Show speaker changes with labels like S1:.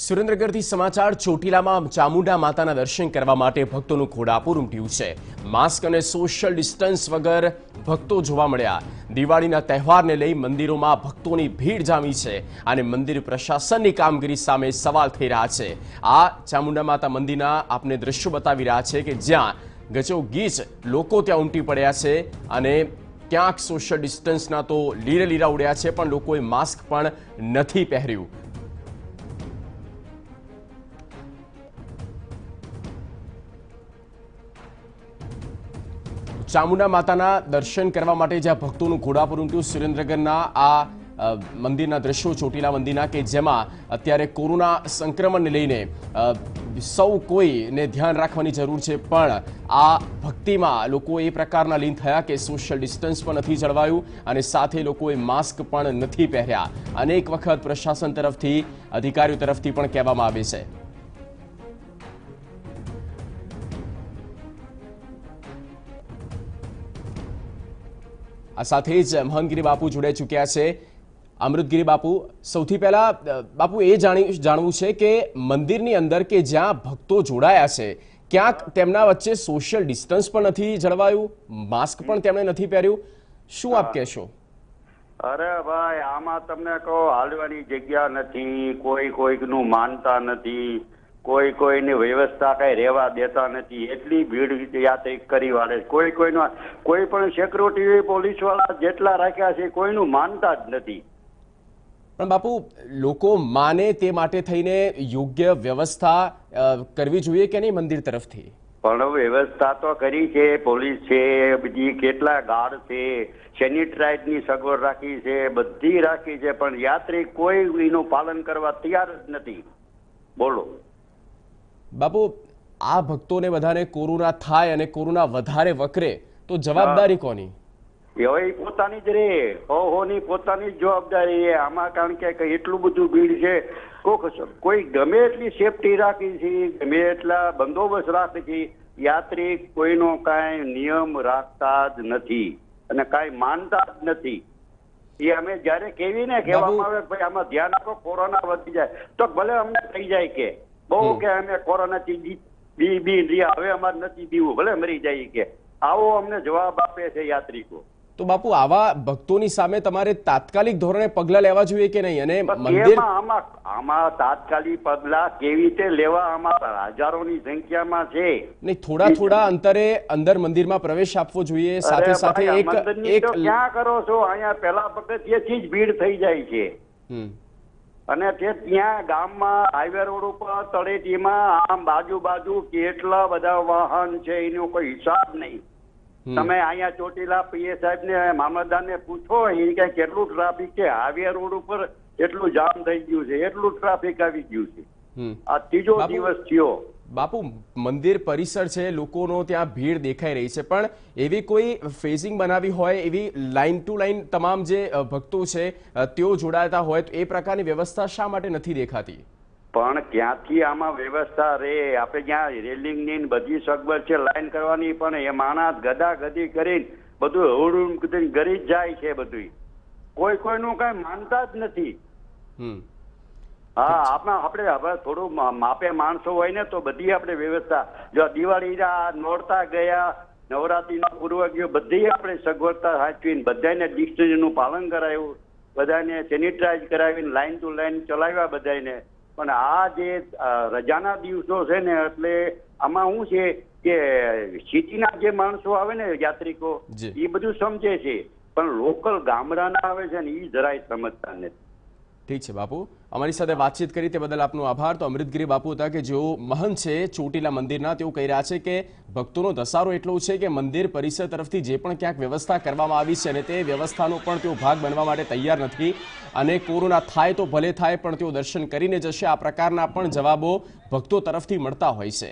S1: સુરેન્દ્રનગરથી સમાચાર ચોટીલામાં ચામુંડા માતાના દર્શન કરવા માટે ભક્તોનું ઘોડાપુર ઉમટ્યું છે। માસ્ક અને સોશિયલ ડિસ્ટન્સ વગર ભક્તો જોવા મળ્યા। દિવાળીના તહેવારને લઈ મંદિરોમાં ભક્તોની ભીડ જામી છે અને મંદિર પ્રશાસનની કામગીરી સામે સવાલ થઈ રહ્યા છે। આ ચામુંડા માતા મંદિરના આપને દ્રશ્યો બતાવી રહ્યા છે કે જ્યાં ગજોગીચ લોકો ત્યાં ઉમટી પડ્યા છે અને ક્યાંક સોશિયલ ડિસ્ટન્સના તો લીરા ઉડ્યા છે, પણ લોકોએ માસ્ક પણ નથી પહેર્યું। ચામુંડા માતાના દર્શન કરવા માટે જ્યાં ભક્તોનું ઘોડાપુર ઉમટ્યું, સુરેન્દ્રનગરના આ મંદિરના દ્રશ્યો ચોટીલા મંદિરના કે જેમાં અત્યારે કોરોના સંક્રમણને લઈને સૌ કોઈને ધ્યાન રાખવાની જરૂર છે, પણ આ ભક્તિમાં લોકો એ પ્રકારના લીન થયા કે સોશિયલ ડિસ્ટન્સ પણ નથી જળવાયું અને સાથે લોકોએ માસ્ક પણ નથી પહેર્યા। અનેક વખત પ્રશાસન તરફથી અધિકારીઓ તરફથી પણ કહેવામાં આવે છે। આ સાથે જ મહંતગીરી બાપુ જોડાઈ ચૂક્યા છે। અમૃતગીરી બાપુ, સૌથી પહેલા બાપુ એ જાણવું છે કે મંદિરની અંદર કે જ્યાં ભક્તો જોડાયા છે ક્યાંક તેમના વચ્ચે સોશિયલ ડિસ્ટન્સ પણ નથી જળવાયું, માસ્ક પણ તેમણે નથી પહેર્યું, શું આપ કહેશો?
S2: અરે ભાઈ, આમાં તમને કહો હાલવાની જગ્યા નથી, કોઈનું માનતા નથી, કોઈની વ્યવસ્થા કઈ રહેવા દેતા નથી, એટલી ભીડ યાત્રિક કરી વાળે, કોઈ પણ સિક્યુરિટી પોલીસ વાળા જેટલા રાખ્યા છે કોઈનું માનતા જ નથી।
S1: પણ બાપુ, લોકો માને તે માટે થઈને યોગ્ય વ્યવસ્થા કરવી જોઈએ કે નહીં મંદિર તરફથી?
S2: પણ વ્યવસ્થા તો કરી છે, પોલીસ છે, બીજી કેટલા ગાર્ડ છે, સેનિટાઈઝની સગવડ રાખી છે, બધી રાખી છે, પણ યાત્રિક કોઈ એનું પાલન કરવા તૈયાર જ નથી। બોલો
S1: બાપુ, આ ભક્તોને બધાને કોરોના થાય અને કોરોના વધારે વકરે તો જવાબદારી કોની?
S2: હવે પોતાની જ રે, હોની પોતાની જ જવાબદારી છે આમાં, કારણ કે એટલું બધું ભીડ છે, કોઈ ગમે એટલી સેફટી રાખી છે, ગમે એટલા બંદોબસ્ત રાખે છે, યાત્રિક કોઈનો કાંઈ નિયમ રાખતા જ નથી અને કાંઈ માનતા જ નથી। એ અમે જયારે કેવીને કહેવામાં આવે ભાઈ આમાં ધ્યાન આપો, કોરોના વધી જાય તો ભલે અમને થઈ જાય કે બહુ કે અમે કોરોનાથી બી રહ્યા, હવે અમારે નથી બીવું, ભલે મરી જાય કે આવો અમને જવાબ આપે છે યાત્રિકો।
S1: તો બાપુ, આવા ભક્તોની સામે તમારે તાત્કાલિક ધોરણે પગલા લેવા જોઈએ કે નહીં? અને મંદિર
S2: આમાં તાત્કાલિક પગલા કેવી રીતે લેવા? આમાં હજારોની સંખ્યામાં છે
S1: નહીં, થોડા અંતરે અંદર મંદિરમાં પ્રવેશ આપવો જોઈએ। સાથે સાથે એક
S2: ક્યાં કરો છો? અહીંયા પહેલા પગથિયેથી જ ભીડ થઈ જાય છે અને તે ત્યાં ગામમાં હાઈવે રોડ ઉપર તળેટીમાં આમ બાજુ કેટલા બધા વાહન છે એનો કોઈ હિસાબ નહીં। તમે અહીંયા ચોટીલા પીએ સાહેબ ને મામલતદાર ને પૂછો, એ કઈ કેટલું ટ્રાફિક છે, હાઈવે રોડ ઉપર એટલું જામ થઈ ગયું છે, એટલું ટ્રાફિક આવી ગયું છે। આ ત્રીજો દિવસ થયો।
S1: બાપુ, મંદિર પરિસર છે, લોકોનો ત્યાં ભીડ દેખાઈ રહી છે, પણ એવી કોઈ ફેઝિંગ બનાવી હોય, એવી લાઇન ટુ લાઇન તમામ જે ભક્તો છે તેઓ જોડાતા હોય તો એ પ્રકારની વ્યવસ્થા શા માટે નથી દેખાતી?
S2: પણ ક્યાંથી આમાં વ્યવસ્થા રે? આપણે જ્યાં રેલિંગની બધી સગવડ છે લાઈન કરવાની, પણ એ માણસ ગદાગદી કરીને બધું હવડું કરી જ જાય છે બધું, કોઈનું કઈ માનતા જ નથી। હા, આપણે હવે થોડું માપે માણસો હોય ને તો બધી આપણે વ્યવસ્થા, જો દિવાળી નોરતા ગયા, નવરાત્રીનો પૂર્વ ગયો, બધી આપણે સગવડતા સાચવીને બધાને ડિસ્ટન્સનું પાલન કરાવ્યું, બધાને સેનિટાઈઝ કરાવીને લાઈન ટુ લાઈન ચલાવ્યા બધાને। પણ આ જે રજાના દિવસો છે ને, એટલે આમાં શું છે કે સિટીના જે માણસો આવે ને યાત્રિકો, એ બધું સમજે છે, પણ લોકલ ગામડાના આવે છે ને એ જરાય સમજતા નથી।
S1: ઠીક છે બાપુ, અમારી સાથે વાતચીત કરી તે બદલ આપનો આભાર। તો અમૃતગીરી બાપુ હતા કે જેઓ મહંત છે ચોટીલા મંદિરના, તેઓ કહી રહ્યા છે કે ભક્તોનો ધસારો એટલો છે કે મંદિર પરિસર તરફથી જે પણ ક્યાંક વ્યવસ્થા કરવામાં આવી છે અને તે વ્યવસ્થાનો પણ તેઓ ભાગ બનવા માટે તૈયાર નથી અને કોરોના થાય તો ભલે થાય, પણ તેઓ દર્શન કરીને જશે, આ પ્રકારના પણ જવાબો ભક્તો તરફથી મળતા હોય છે।